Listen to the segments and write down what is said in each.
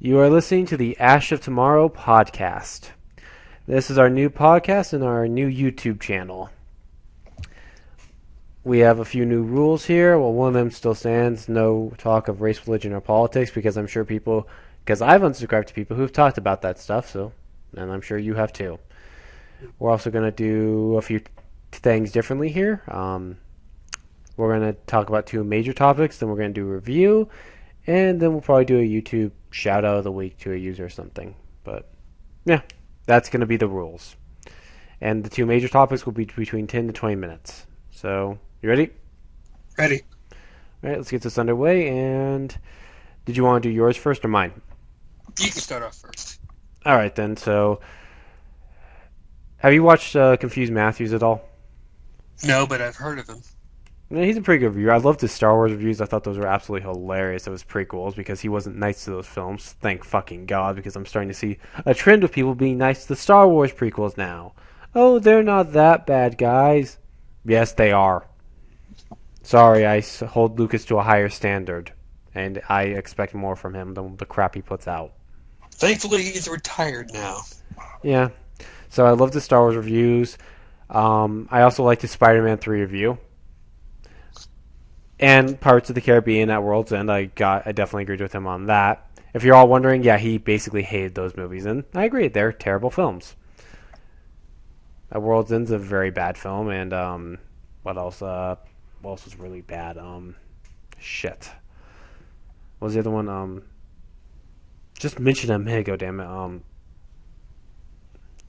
You are listening to the Ash of Tomorrow podcast. This is our new podcast and our new YouTube channel. We have a few new rules here. Well, one of them still stands. No talk of race, religion, or politics, because I'm sure because I've unsubscribed to people who've talked about that stuff, and I'm sure you have too. We're also going to do a few things differently here. We're going to talk about two major topics, then we're going to do a review, and then we'll probably do a YouTube shout out of the week to a user or something. But yeah, that's going to be the rules. And the two major topics will be between 10 to 20 minutes. So, you ready? Ready. All right, let's get this underway. And did you want to do yours first or mine? You can start off first. All right, then. So, have you watched Confused Matthews at all? No, but I've heard of him. Yeah, he's a pretty good reviewer. I loved his Star Wars reviews. I thought those were absolutely hilarious. It was prequels because he wasn't nice to those films. Thank fucking God, because I'm starting to see a trend of people being nice to the Star Wars prequels now. Oh, they're not that bad, guys. Yes, they are. Sorry, I hold Lucas to a higher standard, and I expect more from him than the crap he puts out. Thankfully, he's retired now. Yeah. So I love the Star Wars reviews. I also like the Spider-Man 3 review. And Pirates of the Caribbean at World's End, I definitely agreed with him on that. If you're all wondering, yeah, he basically hated those movies, and I agree, they're terrible films. At World's End's a very bad film, and what else? What else was really bad? Shit. What was the other one? Just mentioned a minute ago, damn it.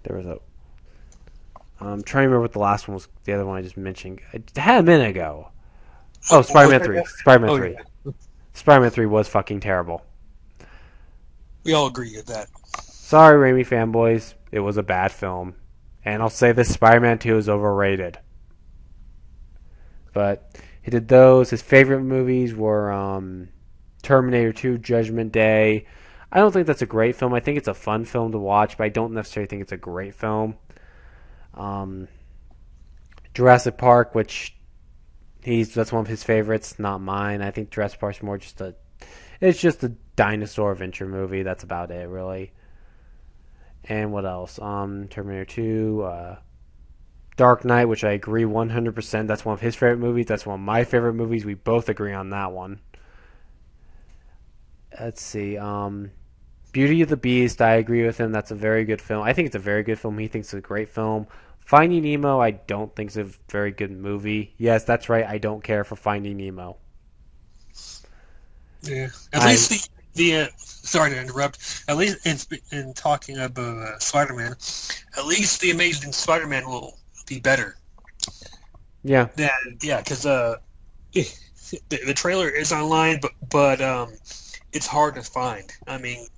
There was a. I'm trying to remember what the last one was. The other one I just mentioned. I had a minute ago. Oh, Spider-Man 3. Spider-Man 3. Yeah. Spider-Man 3 was fucking terrible. We all agree with that. Sorry, Raimi fanboys. It was a bad film. And I'll say this, Spider-Man 2 is overrated. But he did those. His favorite movies were Terminator 2, Judgment Day. I don't think that's a great film. I think it's a fun film to watch, but I don't necessarily think it's a great film. Jurassic Park, which that's one of his favorites, not mine. I think Jurassic Park's more it's just a dinosaur adventure movie. That's about it, really. And what else? Terminator 2, Dark Knight, which I agree 100%. That's one of his favorite movies. That's one of my favorite movies. We both agree on that one. Let's see. Beauty of the Beast, I agree with him. That's a very good film. I think it's a very good film. He thinks it's a great film. Finding Nemo, I don't think is a very good movie. Yes, that's right. I don't care for Finding Nemo. Yeah. At least sorry to interrupt. At least in talking about Spider-Man, at least the Amazing Spider-Man will be better. Yeah. Yeah, because the trailer is online, but it's hard to find. I mean,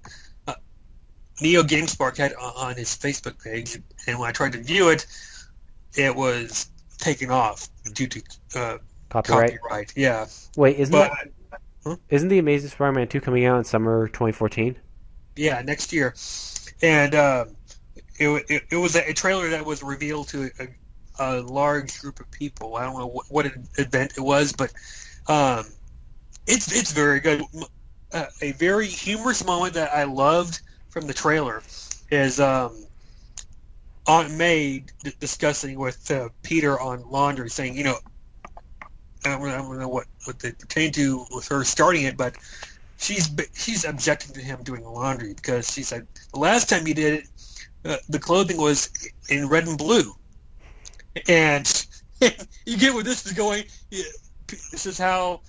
Neo GameSpark had on his Facebook page, and when I tried to view it, it was taken off due to copyright. Yeah. Wait, isn't the Amazing Spider-Man 2 coming out in summer 2014? Yeah, next year. And it was a trailer that was revealed to a large group of people. I don't know what event it was, but it's very good. A very humorous moment that I loved from the trailer is Aunt May discussing with Peter on laundry, saying, I don't know what they pertain to with her starting it, but she's objecting to him doing laundry because she said the last time he did it, the clothing was in red and blue, and you get where this is going. This is how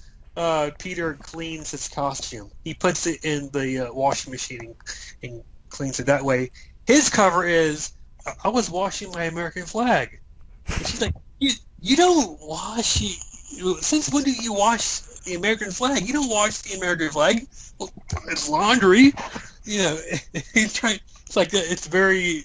Peter cleans his costume. He puts it in the washing machine and cleans it that way. His cover is, I was washing my American flag. And she's like, you don't wash it. Since when do you wash the American flag? You don't wash the American flag. Well, it's laundry. He's trying. It's like it's very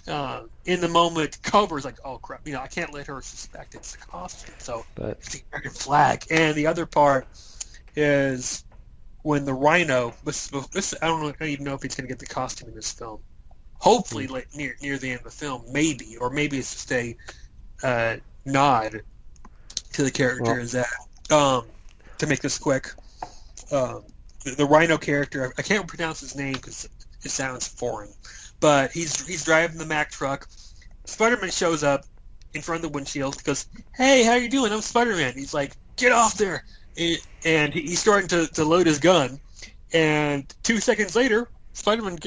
in the moment. Cover's like, oh crap. I can't let her suspect it's the costume. So it's the American flag. And the other part is when the Rhino. I don't even know if he's going to get the costume in this film. Hopefully, near the end of the film, maybe, or maybe it's just a nod to the character is that to make this quick, the Rhino character. I can't pronounce his name because it sounds foreign, but he's driving the Mack truck. Spider-Man shows up in front of the windshield. Goes, "Hey, how you doing? I'm Spider-Man." He's like, "Get off there!" And he's starting to load his gun. And 2 seconds later, Spider-Man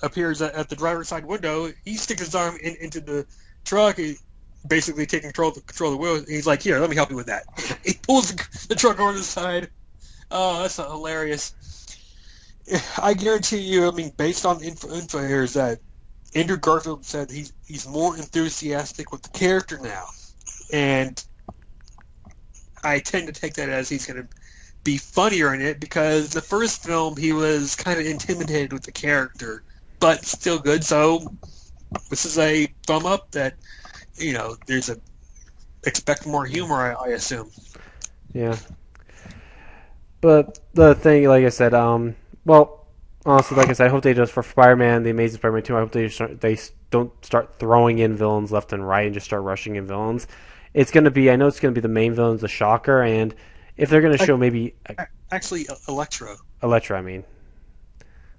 appears at the driver's side window. He sticks his arm into the truck, basically taking control of the wheel. And he's like, "Here, let me help you with that." He pulls the truck over to the side. Oh, that's hilarious. I guarantee you, I mean, based on info here, is that Andrew Garfield said he's more enthusiastic with the character now. And I tend to take that as he's going to be funnier in it, because the first film he was kind of intimidated with the character, but still good. So this is a thumb up that, there's a expect more humor, I assume. Yeah. But the thing, like I said, well, honestly, like I said, I hope they just for Spider-Man, the Amazing Spider-Man 2, I hope they don't start throwing in villains left and right and just start rushing in villains. It's going to be, I know it's going to be the main villain's the Shocker, and if they're going to show maybe Actually, Electro. Elektra, I mean,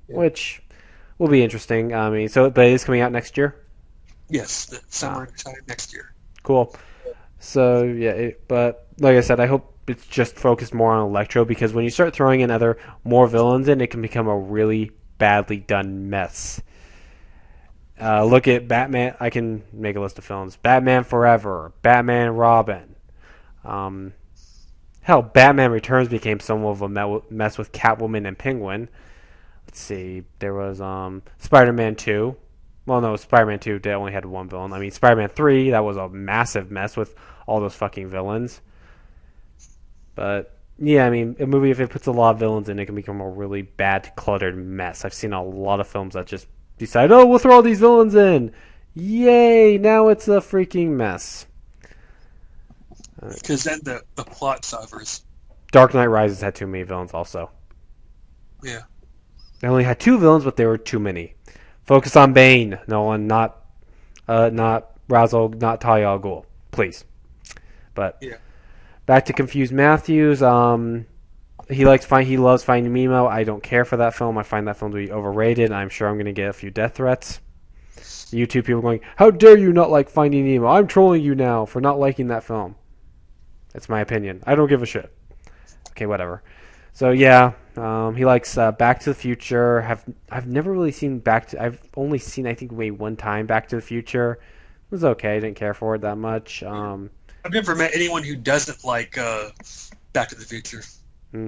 Yeah. which will be interesting. I mean, so but it is coming out next year. Yes, the Ah, summer time next year. cool. So yeah, but like I said, I hope it's just focused more on Electro, because when you start throwing in other more villains in, it can become a really badly done mess. Look at Batman. I can make a list of films: Batman Forever, Batman and Robin. Um, Hell, Batman Returns became somewhat of a mess with Catwoman and Penguin. Let's see, there was Spider-Man 2. Well, no, Spider-Man 2 they only had one villain. I mean, Spider-Man 3, that was a massive mess with all those fucking villains. But yeah, I mean, a movie if it puts a lot of villains in, it can become a really bad, cluttered mess. I've seen a lot of films that just decide, oh, we'll throw all these villains in. Yay! Now it's a freaking mess. Because then the plot suffers. Dark Knight Rises had too many villains. Also, Yeah. they only had two villains, but they were too many. Focus on Bane, Nolan, not Ra's not Talia al Ghul, please. But Yeah. back to Confused Matthews. He loves Finding Nemo. I don't care for that film. I find that film to be overrated. I'm sure I'm going to get a few death threats. YouTube people going, "How dare you not like Finding Nemo? I'm trolling you now for not liking that film." That's my opinion. I don't give a shit. Okay, whatever. So yeah, he likes Back to the Future. I've never really seen I've only seen I think maybe one time Back to the Future. It was okay. I didn't care for it that much. I've never met anyone who doesn't like Back to the Future. Hmm.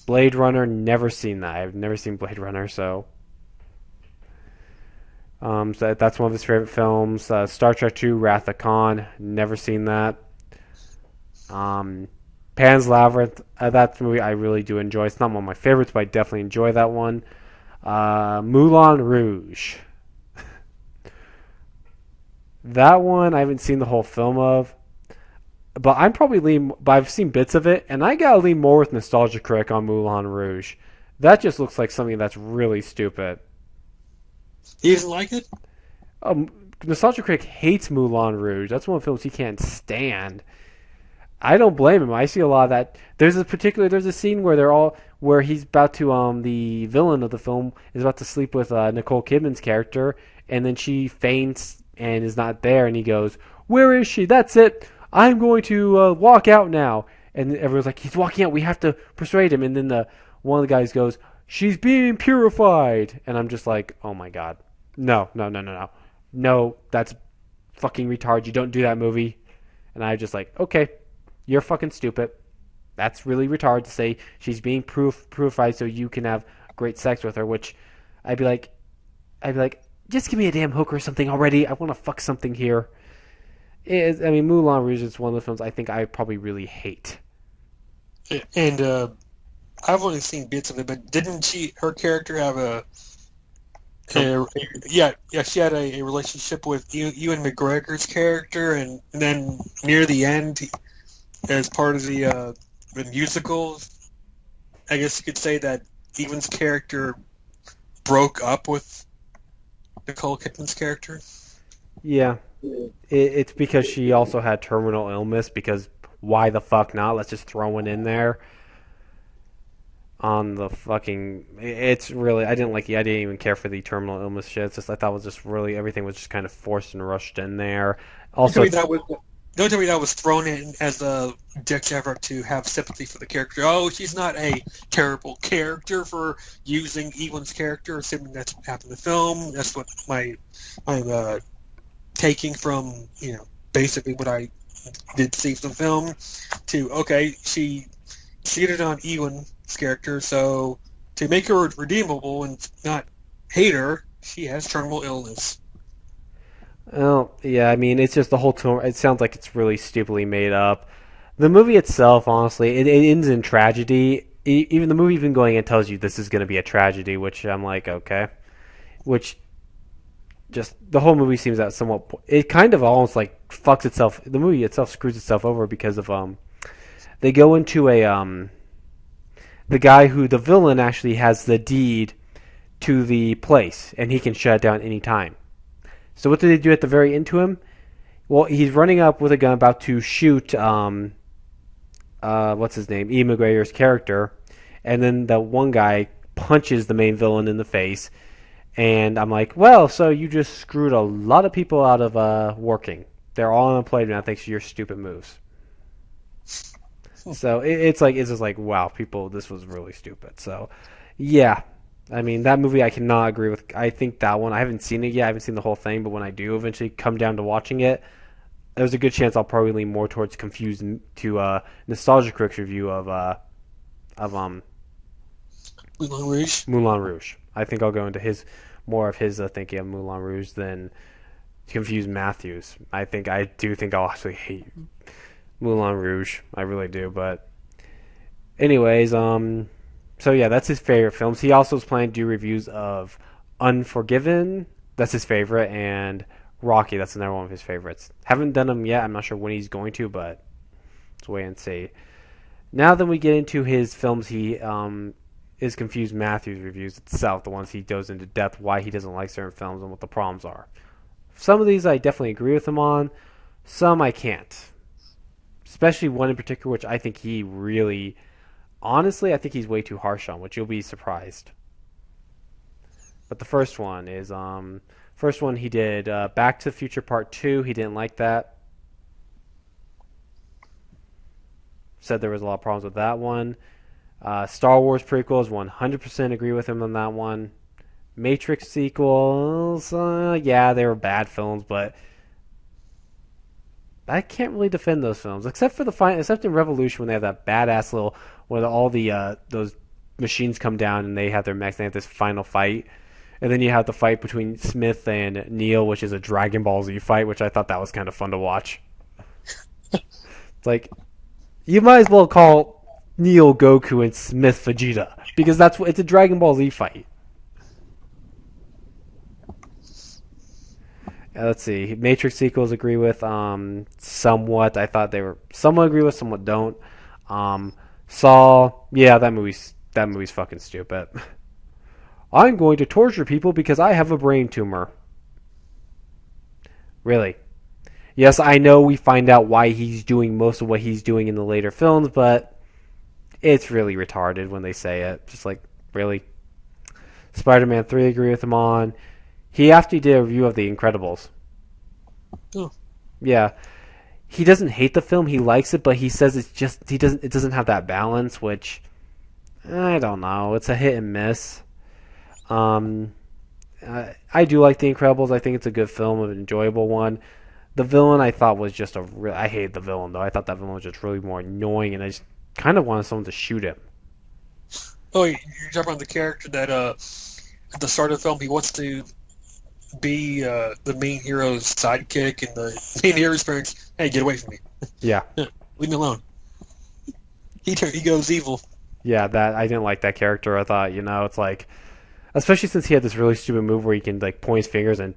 Blade Runner, never seen that. I've never seen Blade Runner, so that's one of his favorite films. Star Trek 2, Wrath of Khan, never seen that. Um, Pan's Labyrinth, that movie I really do enjoy. It's not one of my favorites, but I definitely enjoy that one. Moulin Rouge. That one I haven't seen the whole film of, but but I've seen bits of it, and I gotta lean more with Nostalgia Critic on Moulin Rouge. That just looks like something that's really stupid. He doesn't like it? Um, Nostalgia Critic hates Moulin Rouge. That's one of the films he can't stand. I don't blame him. I see a lot of that. There's a scene where he's about to the villain of the film is about to sleep with Nicole Kidman's character, and then she faints and is not there, and he goes, "Where is she? That's it. I'm going to walk out now." And everyone's like, "He's walking out. We have to persuade him." And then one of the guys goes, "She's being purified," and I'm just like, "Oh my god, no, no, no, no, no, no! That's fucking retarded. You don't do that, movie." And I just like, okay. You're fucking stupid. That's really retarded to say she's being purified so you can have great sex with her. Which I'd be like, just give me a damn hook or something already. I want to fuck something here. I mean, Moulin Rouge is one of the films I think I probably really hate. And I've only seen bits of it, but didn't her character have yeah, she had a relationship with Ewan McGregor's character, and then near the end, as part of the musical, I guess you could say that Ewan's character broke up with Nicole Kidman's character. Yeah, it's because she also had terminal illness. Because why the fuck not? Let's just throw it in there. on the fucking. It's really. I didn't like. I didn't even care for the terminal illness shit. It's just I thought it was just really everything was just kind of forced and rushed in there. Don't tell Also, me that was don't tell me that was thrown in as a Dick's effort to have sympathy for the character. Oh, she's not a terrible character for using Ewan's character, assuming that's what happened in the film. That's what I'm taking from basically what I did see from the film. To okay, she cheated on Ewan's character, so to make her redeemable and not hate her, she has terminal illness. well, yeah, I mean, it's just the whole tone. It sounds like it's really stupidly made up. The movie itself, honestly, it ends in tragedy. Even the movie, even going in, tells you this is going to be a tragedy, which I'm like, okay. Which just the whole movie seems that somewhat. It kind of almost like fucks itself. The movie itself screws itself over because of they go into a the guy who the villain actually has the deed to the place, and he can shut it down any time. So what do they do at the very end to him? Well, he's running up with a gun, about to shoot what's his name, E. McGregor's character, and then the one guy punches the main villain in the face, and I'm like, well, so you just screwed a lot of people out of working. They're all unemployed now thanks to your stupid moves. So it's just like wow, people, this was really stupid. So yeah, I mean that movie I cannot agree with. I think that one I haven't seen it yet. I haven't seen the whole thing, but when I do eventually come down to watching it, there's a good chance I'll probably lean more towards confused to Nostalgia Critic's review of Moulin Rouge. Moulin Rouge. I think I'll go into his more of his thinking of Moulin Rouge than confuse Matthews. I do think I'll actually hate Moulin Rouge. I really do. But anyways, so yeah, that's his favorite films. He also is planning to do reviews of Unforgiven. That's his favorite, and Rocky. That's another one of his favorites. Haven't done them yet. I'm not sure when he's going to, but let's wait and see. Now then we get into his films. He is confused Matthews reviews itself, the ones he goes into depth why he doesn't like certain films and what the problems are. Some of these I definitely agree with him on. Some I can't. Especially one in particular, which I think he really, honestly, I think he's way too harsh on, which you'll be surprised. But the first one is, first one he did Back to the Future Part 2. He didn't like that. Said there was a lot of problems with that one. Star Wars prequels, 100% agree with him on that one. Matrix sequels, yeah, they were bad films, but I can't really defend those films except for except in Revolution when they have that badass little when all the those machines come down and they have their mechs. They have this final fight, and then you have the fight between Smith and Neo, which is a Dragon Ball Z fight, which I thought that was kind of fun to watch. It's like you might as well call Neo Goku and Smith Vegeta because it's a Dragon Ball Z fight. Let's see. Matrix sequels agree with somewhat. I thought they were somewhat agree with, somewhat don't. Saw, yeah, that movie's fucking stupid. I'm going to torture people because I have a brain tumor. Really? Yes, I know we find out why he's doing most of what he's doing in the later films, but it's really retarded when they say it. Just like, really? Spider-Man 3 agree with him on. He actually did a review of The Incredibles. Oh. Yeah. He doesn't hate the film, he likes it, but he says it doesn't have that balance, which I don't know. It's a hit and miss. I do like The Incredibles. I think it's a good film, an enjoyable one. The villain I thought was just I hated the villain though. I thought that villain was just really more annoying, and I just kind of wanted someone to shoot him. Oh, you're talking about the character that at the start of the film he wants to be the main hero's sidekick, and the main hero's parents, hey, get away from me. Yeah. Leave me alone. He goes evil. Yeah, that I didn't like that character. I thought, it's like, especially since he had this really stupid move where he can like point his fingers and